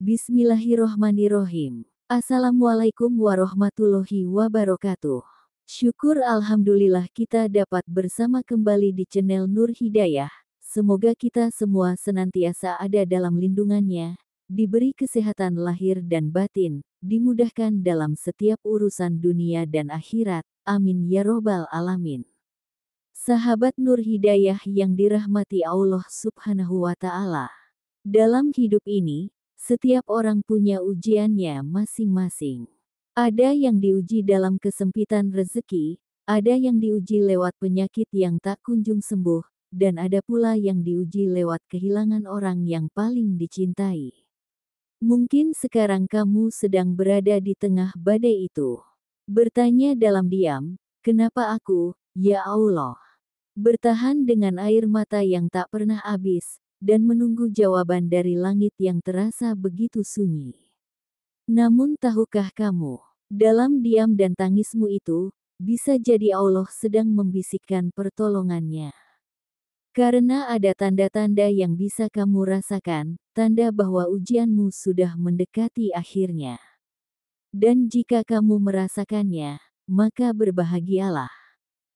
Bismillahirrohmanirrohim. Assalamualaikum warahmatullahi wabarakatuh. Syukur alhamdulillah kita dapat bersama kembali di channel Nur Hidayah. Semoga kita semua senantiasa ada dalam lindungannya, diberi kesehatan lahir dan batin, dimudahkan dalam setiap urusan dunia dan akhirat. Amin ya robbal alamin. Sahabat Nur Hidayah yang dirahmati Allah Subhanahu wa Ta'ala. Dalam hidup ini, setiap orang punya ujiannya masing-masing. Ada yang diuji dalam kesempitan rezeki, ada yang diuji lewat penyakit yang tak kunjung sembuh, dan ada pula yang diuji lewat kehilangan orang yang paling dicintai. Mungkin sekarang kamu sedang berada di tengah badai itu. Bertanya dalam diam, kenapa aku, ya Allah? Bertahan dengan air mata yang tak pernah habis, dan menunggu jawaban dari langit yang terasa begitu sunyi. Namun tahukah kamu, dalam diam dan tangismu itu, bisa jadi Allah sedang membisikkan pertolongannya. Karena ada tanda-tanda yang bisa kamu rasakan, tanda bahwa ujianmu sudah mendekati akhirnya. Dan jika kamu merasakannya, maka berbahagialah.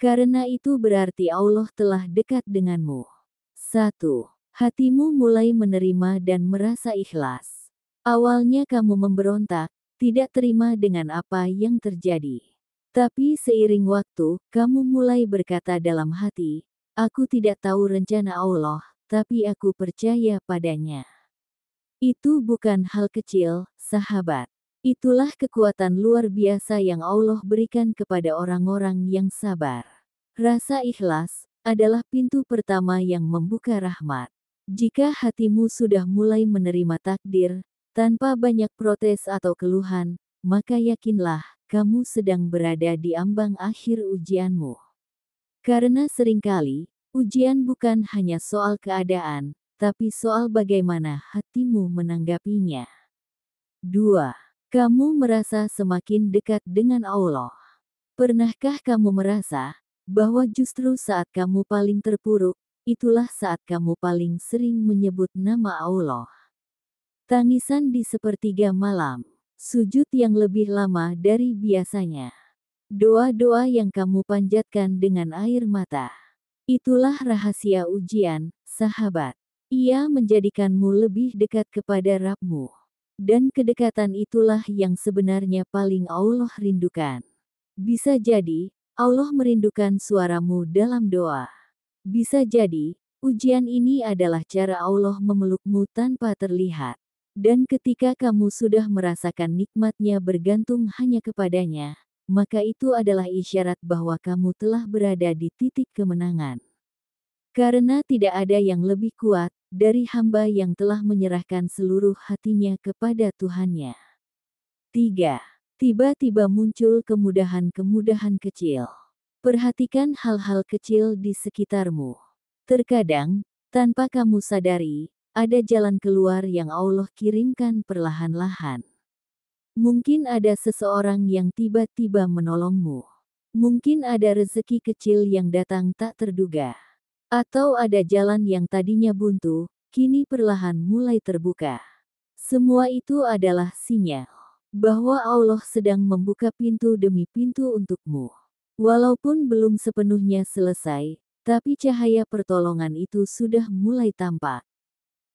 Karena itu berarti Allah telah dekat denganmu. 1. Hatimu mulai menerima dan merasa ikhlas. Awalnya kamu memberontak, tidak terima dengan apa yang terjadi. Tapi seiring waktu, kamu mulai berkata dalam hati, aku tidak tahu rencana Allah, tapi aku percaya padanya. Itu bukan hal kecil, sahabat. Itulah kekuatan luar biasa yang Allah berikan kepada orang-orang yang sabar. Rasa ikhlas adalah pintu pertama yang membuka rahmat. Jika hatimu sudah mulai menerima takdir, tanpa banyak protes atau keluhan, maka yakinlah, kamu sedang berada di ambang akhir ujianmu. Karena seringkali, ujian bukan hanya soal keadaan, tapi soal bagaimana hatimu menanggapinya. 2. Kamu merasa semakin dekat dengan Allah. Pernahkah kamu merasa, bahwa justru saat kamu paling terpuruk, itulah saat kamu paling sering menyebut nama Allah. Tangisan di sepertiga malam, sujud yang lebih lama dari biasanya, doa-doa yang kamu panjatkan dengan air mata. Itulah rahasia ujian, sahabat. Ia menjadikanmu lebih dekat kepada Rabb-mu. Dan kedekatan itulah yang sebenarnya paling Allah rindukan. Bisa jadi, Allah merindukan suaramu dalam doa. Bisa jadi, ujian ini adalah cara Allah memelukmu tanpa terlihat. Dan ketika kamu sudah merasakan nikmatnya bergantung hanya kepadanya, maka itu adalah isyarat bahwa kamu telah berada di titik kemenangan. Karena tidak ada yang lebih kuat dari hamba yang telah menyerahkan seluruh hatinya kepada Tuhannya. 3. Tiba-tiba muncul kemudahan-kemudahan kecil. Perhatikan hal-hal kecil di sekitarmu. Terkadang, tanpa kamu sadari, ada jalan keluar yang Allah kirimkan perlahan-lahan. Mungkin ada seseorang yang tiba-tiba menolongmu. Mungkin ada rezeki kecil yang datang tak terduga. Atau ada jalan yang tadinya buntu, kini perlahan mulai terbuka. Semua itu adalah sinyal bahwa Allah sedang membuka pintu demi pintu untukmu. Walaupun belum sepenuhnya selesai, tapi cahaya pertolongan itu sudah mulai tampak.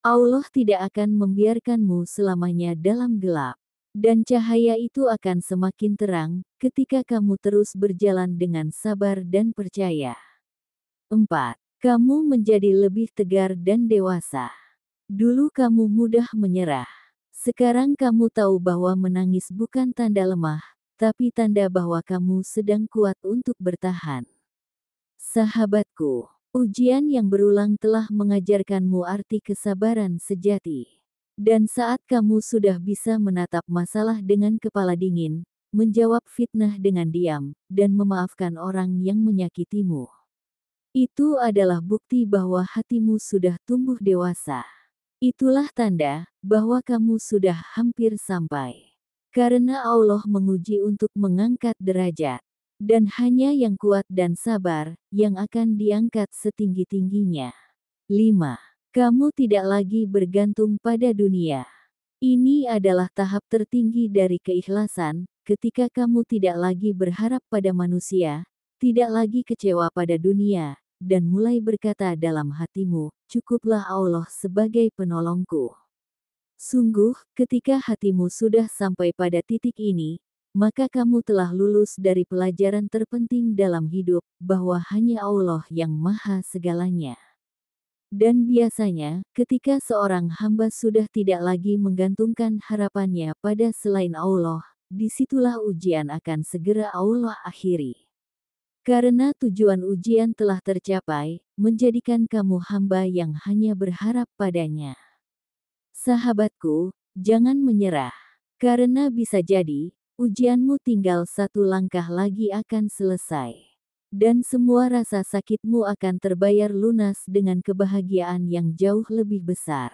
Allah tidak akan membiarkanmu selamanya dalam gelap. Dan cahaya itu akan semakin terang, ketika kamu terus berjalan dengan sabar dan percaya. 4. Kamu menjadi lebih tegar dan dewasa. Dulu kamu mudah menyerah. Sekarang kamu tahu bahwa menangis bukan tanda lemah, tapi tanda bahwa kamu sedang kuat untuk bertahan. Sahabatku, ujian yang berulang telah mengajarkanmu arti kesabaran sejati. Dan saat kamu sudah bisa menatap masalah dengan kepala dingin, menjawab fitnah dengan diam, dan memaafkan orang yang menyakitimu, itu adalah bukti bahwa hatimu sudah tumbuh dewasa. Itulah tanda bahwa kamu sudah hampir sampai. Karena Allah menguji untuk mengangkat derajat. Dan hanya yang kuat dan sabar, yang akan diangkat setinggi-tingginya. 5. Kamu tidak lagi bergantung pada dunia. Ini adalah tahap tertinggi dari keikhlasan, ketika kamu tidak lagi berharap pada manusia, tidak lagi kecewa pada dunia, dan mulai berkata dalam hatimu, "Cukuplah Allah sebagai penolongku." Sungguh, ketika hatimu sudah sampai pada titik ini, maka kamu telah lulus dari pelajaran terpenting dalam hidup, bahwa hanya Allah yang maha segalanya. Dan biasanya, ketika seorang hamba sudah tidak lagi menggantungkan harapannya pada selain Allah, disitulah ujian akan segera Allah akhiri. Karena tujuan ujian telah tercapai, menjadikan kamu hamba yang hanya berharap padanya. Sahabatku, jangan menyerah. Karena bisa jadi, ujianmu tinggal satu langkah lagi akan selesai. Dan semua rasa sakitmu akan terbayar lunas dengan kebahagiaan yang jauh lebih besar.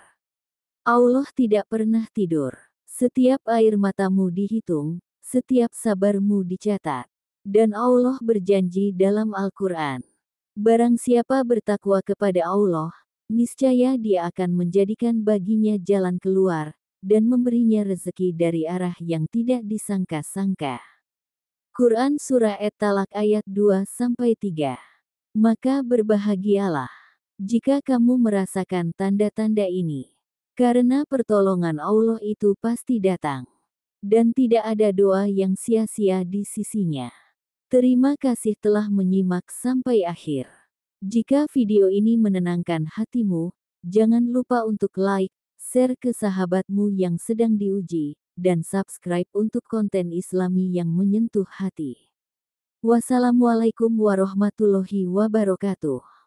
Allah tidak pernah tidur. Setiap air matamu dihitung, setiap sabarmu dicatat. Dan Allah berjanji dalam Al-Quran. Barang siapa bertakwa kepada Allah, niscaya Dia akan menjadikan baginya jalan keluar, dan memberinya rezeki dari arah yang tidak disangka-sangka. Quran Surah At-Talaq ayat 2-3. Maka berbahagialah jika kamu merasakan tanda-tanda ini. Karena pertolongan Allah itu pasti datang. Dan tidak ada doa yang sia-sia di sisinya. Terima kasih telah menyimak sampai akhir. Jika video ini menenangkan hatimu, jangan lupa untuk like, share ke sahabatmu yang sedang diuji, dan subscribe untuk konten Islami yang menyentuh hati. Wassalamualaikum warahmatullahi wabarakatuh.